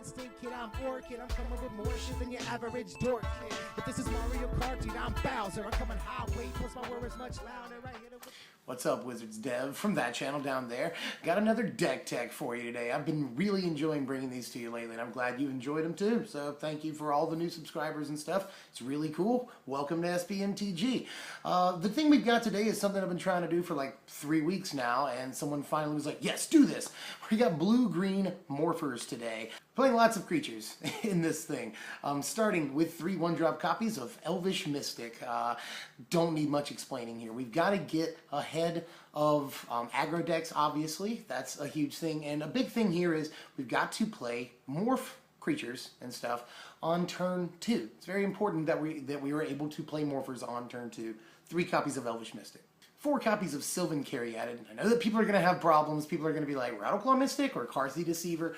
instinct, kid, I'm orchid. I'm coming with more shit than your average dork kid. If this is Mario Kart, dude, I'm Bowser. I'm coming highway, plus my word is much louder. I hit it with... What's up, Wizards Dev, from that channel down there. Got another deck tech for you today. I've been really enjoying bringing these to you lately, and I'm glad you enjoyed them too. So thank you for all the new subscribers and stuff. It's really cool. Welcome to SBMTG. The thing we've got today is something I've been trying to do for like 3 weeks now, and someone finally was like, yes, do this. We got blue-green morphers today. Playing lots of creatures in this thing. Starting with 3 1-drop copies of Elvish Mystic. Don't need much explaining here. We've got to get ahead of aggro decks, obviously. That's a huge thing. And a big thing here is we've got to play morph creatures and stuff on turn 2. It's very important that we are able to play morphers on turn 2. 3 copies of Elvish Mystic. 4 copies of Sylvan Caryatid. I know that people are going to have problems. People are going to be like, Rattleclaw Mystic or Karthi Deceiver.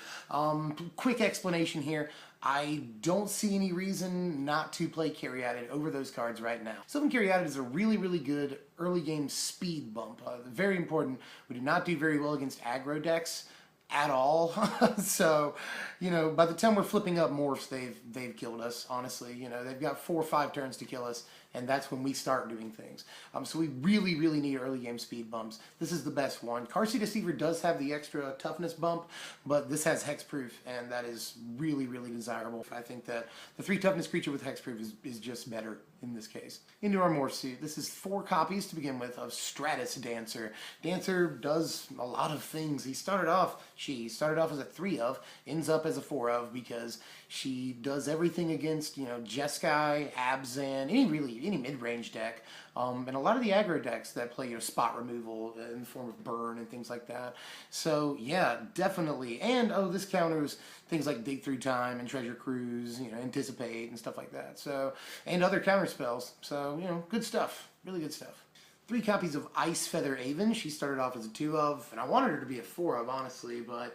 Quick explanation here. I don't see any reason not to play Caryatid over those cards right now. Sylvan Caryatid is a really, really good early game speed bump. Very important. We do not do very well against aggro decks at all. So, you know, by the time we're flipping up morphs, they've killed us, honestly. You know, they've got 4 or 5 turns to kill us, and that's when we start doing things. So we really, really need early game speed bumps. This is the best one. Karthi Deceiver does have the extra toughness bump, but this has hexproof, and that is really, really desirable. I think that the 3 toughness creature with hexproof is just better in this case. Into our morph suit. This is 4 copies to begin with of Stratus Dancer. Dancer does a lot of things. She started off as a 3 of, ends up as a 4 of, because she does everything against, you know, Jeskai, Abzan, any mid-range deck, and a lot of the aggro decks that play, you know, spot removal in the form of burn and things like that. So yeah, definitely. And this counters things like Dig Through Time and Treasure Cruise, you know, Anticipate and stuff like that. So, and other counter spells. So, you know, good stuff. Really good stuff. 3 copies of Ice Feather Aven. She started off as a 2 of, and I wanted her to be a 4 of, honestly, but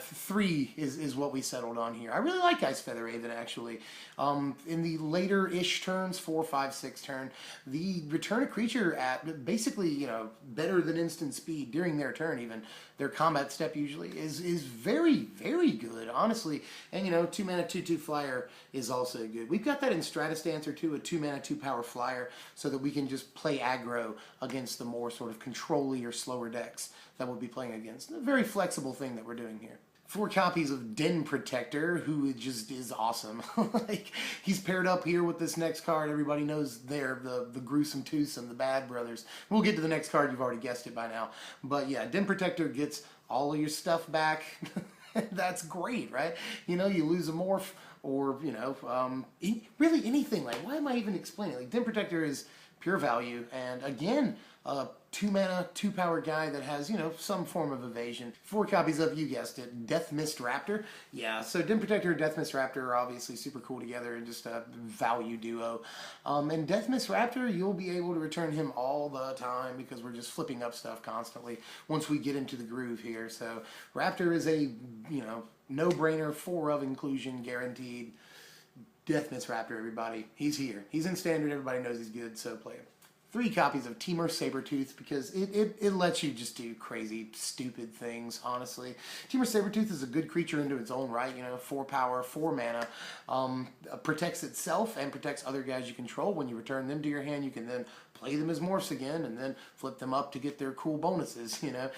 3 is what we settled on here. I really like Ice Feather Aven, actually. In the later-ish turns, 4, 5, 6 turn, the return a creature at basically, you know, better than instant speed during their turn, even their combat step usually, is very, very good, honestly. And, you know, 2 mana, 2/2 flyer is also good. We've got that in Stratus Dancer too, a 2 mana, 2 power flyer, so that we can just play aggro against the more sort of control-y or slower decks that we'll be playing against. A very flexible thing that we're doing here. 4 copies of Den Protector, who just is awesome. Like, he's paired up here with this next card. Everybody knows the Gruesome Twosome, the Bad Brothers. We'll get to the next card. You've already guessed it by now. But yeah, Den Protector gets all of your stuff back. That's great, right? You know, you lose a morph, or, you know, really anything. Like, why am I even explaining? Like, Den Protector is pure value, and again, 2 mana, 2 power guy that has, you know, some form of evasion. 4 copies of, you guessed it, Death Mist Raptor. Yeah, so Den Protector and Death Mist Raptor are obviously super cool together and just a value duo. And Death Mist Raptor, you'll be able to return him all the time because we're just flipping up stuff constantly once we get into the groove here. So Raptor is a, you know, no-brainer, 4 of inclusion guaranteed. Death Mist Raptor, everybody. He's here. He's in standard. Everybody knows he's good, so play him. 3 copies of Temur Sabertooth, because it lets you just do crazy, stupid things, honestly. Temur Sabertooth is a good creature into its own right, you know, 4 power, 4 mana. Protects itself and protects other guys you control. When you return them to your hand, you can then play them as morphs again and then flip them up to get their cool bonuses, you know.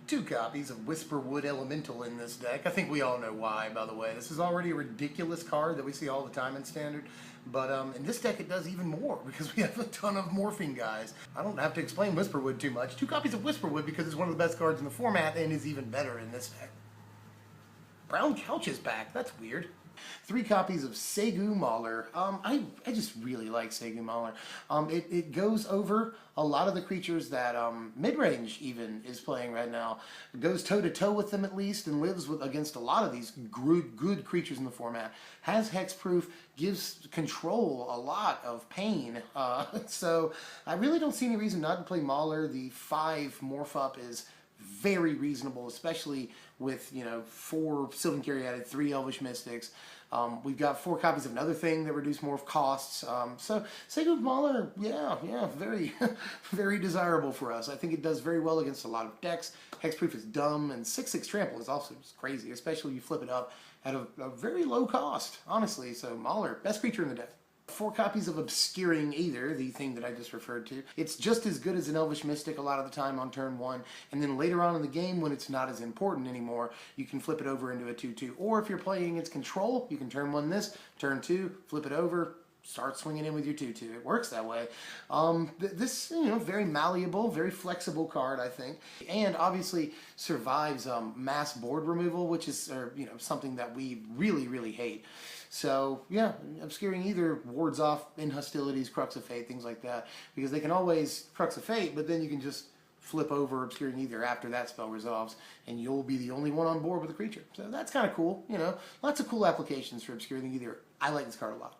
2 copies of Whisperwood Elemental in this deck. I think we all know why, by the way. This is already a ridiculous card that we see all the time in Standard. But in this deck it does even more because we have a ton of morphing guys. I don't have to explain Whisperwood too much. 2 copies of Whisperwood because it's one of the best cards in the format and is even better in this deck. Brown Couch is back. That's weird. 3 copies of Segu Mauler. I just really like Segu Mauler. It goes over a lot of the creatures that mid-range even is playing right now. It goes toe-to-toe with them at least and lives against a lot of these good creatures in the format. Has hexproof, gives control a lot of pain. So I really don't see any reason not to play Mauler. The 5 morph up is very reasonable, especially with, you know, 4 Sylvan Caryatid, 3 Elvish Mystics. We've got 4 copies of another thing that reduce Morph costs. So Sacred Mauler, yeah, very, very desirable for us. I think it does very well against a lot of decks. Hexproof is dumb, and 6/6 Trample is also just crazy, especially when you flip it up at a very low cost, honestly. So Mauler, best creature in the deck. 4 copies of Obscuring Aether, the thing that I just referred to. It's just as good as an Elvish Mystic a lot of the time on turn 1, and then later on in the game when it's not as important anymore, you can flip it over into a 2/2. Or if you're playing its control, you can turn 1 this, turn 2, flip it over, start swinging in with your 2/2. It works that way. This, you know, very malleable, very flexible card, I think, and obviously survives mass board removal, which is, you know, something that we really, really hate. So yeah, Obscuring Aether wards off Inhostilities, Crux of Fate, things like that, because they can always Crux of Fate, but then you can just flip over Obscuring Aether after that spell resolves, and you'll be the only one on board with the creature. So that's kind of cool, you know. Lots of cool applications for Obscuring Aether. I like this card a lot.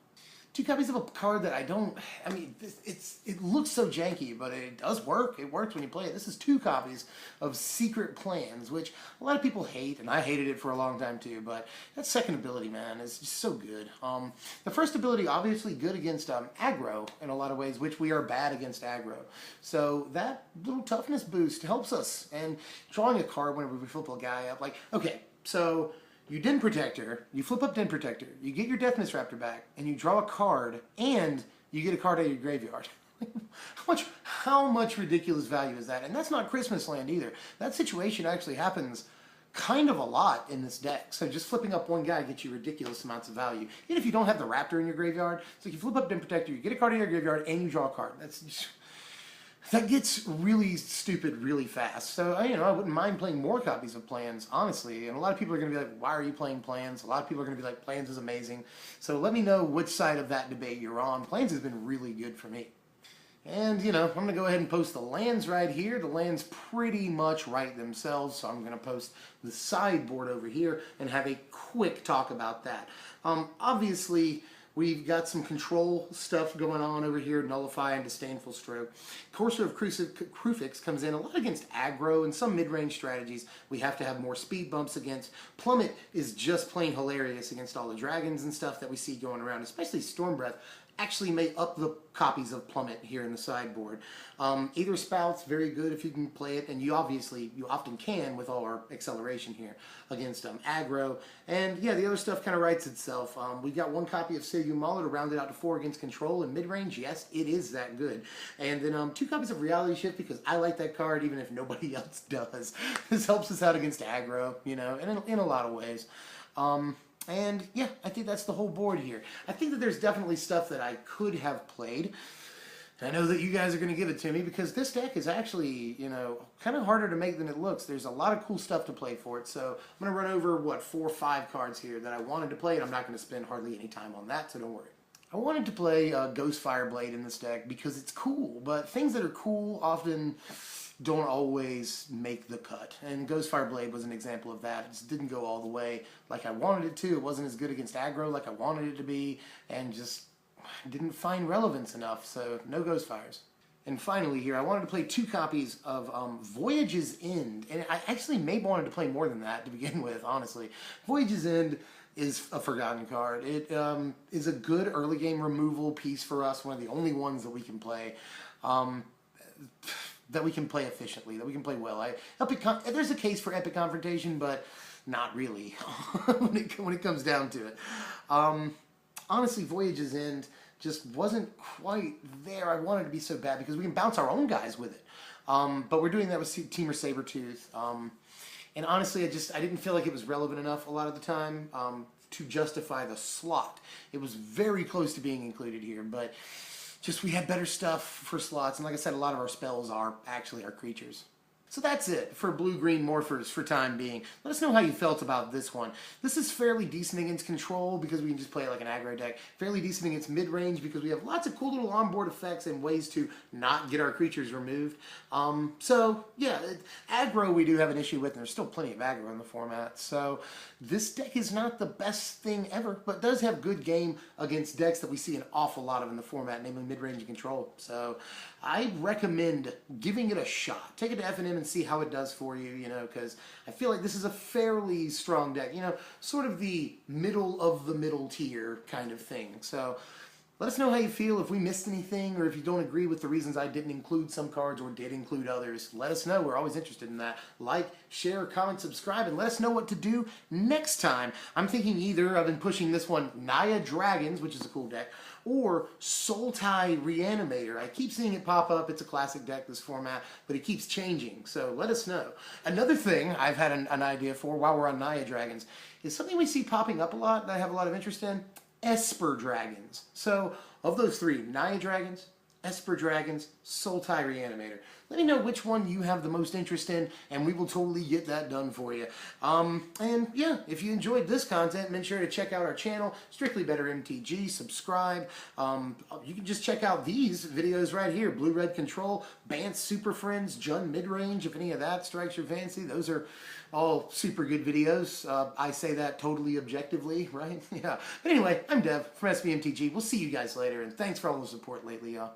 2 copies of a card that I mean, it looks so janky, but it does work. It works when you play it. This is 2 copies of Secret Plans, which a lot of people hate, and I hated it for a long time too, but that second ability, man, is just so good. The first ability, obviously good against aggro in a lot of ways, which we are bad against aggro. So that little toughness boost helps us, and drawing a card whenever we flip a guy up, like, okay, so you Den Protector, you flip up Den Protector, you get your Deathness Raptor back, and you draw a card, and you get a card out of your graveyard. How much ridiculous value is that? And that's not Christmas Land either. That situation actually happens kind of a lot in this deck. So just flipping up one guy gets you ridiculous amounts of value. Even if you don't have the Raptor in your graveyard, so you flip up Den Protector, you get a card in your graveyard, and you draw a card. That gets really stupid really fast. So, you know, I wouldn't mind playing more copies of Plans, honestly. And a lot of people are going to be like, why are you playing Plans? A lot of people are going to be like, Plans is amazing. So let me know which side of that debate you're on. Plans has been really good for me. And, you know, I'm going to go ahead and post the lands right here. The lands pretty much write themselves, so I'm going to post the sideboard over here and have a quick talk about that. Obviously, we've got some control stuff going on over here, Nullify and Disdainful Stroke. Courser of Crufix comes in a lot against aggro and some mid-range strategies. We have to have more speed bumps against. Plummet is just plain hilarious against all the dragons and stuff that we see going around, especially Stormbreath. Actually may up the copies of Plummet here in the sideboard. Aether Spout's very good if you can play it, and you often can with all our acceleration here against aggro. And yeah, the other stuff kind of writes itself. We've got 1 copy of Seiyu Mauler to round it out to 4 against control and mid-range. Yes, it is that good. And then 2 copies of Reality Shift because I like that card even if nobody else does. This helps us out against aggro, you know, and in a lot of ways. And yeah, I think that's the whole board here. I think that there's definitely stuff that I could have played. I know that you guys are going to give it to me because this deck is actually, you know, kind of harder to make than it looks. There's a lot of cool stuff to play for it. So I'm going to run over, 4 or 5 cards here that I wanted to play, and I'm not going to spend hardly any time on that, so don't worry. I wanted to play Ghost Fireblade in this deck because it's cool, but things that are cool often don't always make the cut. And Ghost Fireblade was an example of that. It just didn't go all the way like I wanted it to. It wasn't as good against aggro like I wanted it to be, and just didn't find relevance enough, so no Ghost Fires. And finally here, I wanted to play 2 copies of Voyage's End. And I actually maybe wanted to play more than that to begin with, honestly. Voyage's End is a forgotten card. It is a good early game removal piece for us, one of the only ones that we can play. That we can play efficiently, that we can play well. There's a case for Epic Confrontation, but not really when it comes down to it. Honestly, Voyage's End just wasn't quite there. I wanted to be so bad because we can bounce our own guys with it. But we're doing that with Teamer Sabertooth. And honestly, I didn't feel like it was relevant enough a lot of the time to justify the slot. It was very close to being included here, but just we had better stuff for slots, and like I said, a lot of our spells are actually our creatures. So that's it for blue-green morphers for time being. Let us know how you felt about this one. This is fairly decent against control because we can just play it like an aggro deck. Fairly decent against mid-range because we have lots of cool little onboard effects and ways to not get our creatures removed. So yeah, aggro we do have an issue with, and there's still plenty of aggro in the format. So this deck is not the best thing ever, but does have good game against decks that we see an awful lot of in the format, namely mid-range and control. So I recommend giving it a shot. Take it to F&M and see how it does for you, you know, because I feel like this is a fairly strong deck, you know, sort of the middle of the middle tier kind of thing. So let us know how you feel, if we missed anything, or if you don't agree with the reasons I didn't include some cards or did include others. Let us know. We're always interested in that. Like, share, comment, subscribe, and let us know what to do next time. I'm thinking either I've been pushing this one, Naya Dragons, which is a cool deck, or Sultai Reanimator. I keep seeing it pop up. It's a classic deck, this format, but it keeps changing, so let us know. Another thing I've had an idea for while we're on Naya Dragons is something we see popping up a lot that I have a lot of interest in. Esper Dragons. So, of those three, Naya Dragons, Esper Dragons, Sultai Reanimator. Let me know which one you have the most interest in, and we will totally get that done for you. And yeah, if you enjoyed this content, make sure to check out our channel, Strictly Better MTG, subscribe. You can just check out these videos right here, Blue Red Control, Bance Super Friends, Jun Midrange, if any of that strikes your fancy. Those are all super good videos. I say that totally objectively, right? Yeah. But anyway, I'm Dev from SBMTG. We'll see you guys later, and thanks for all the support lately, y'all.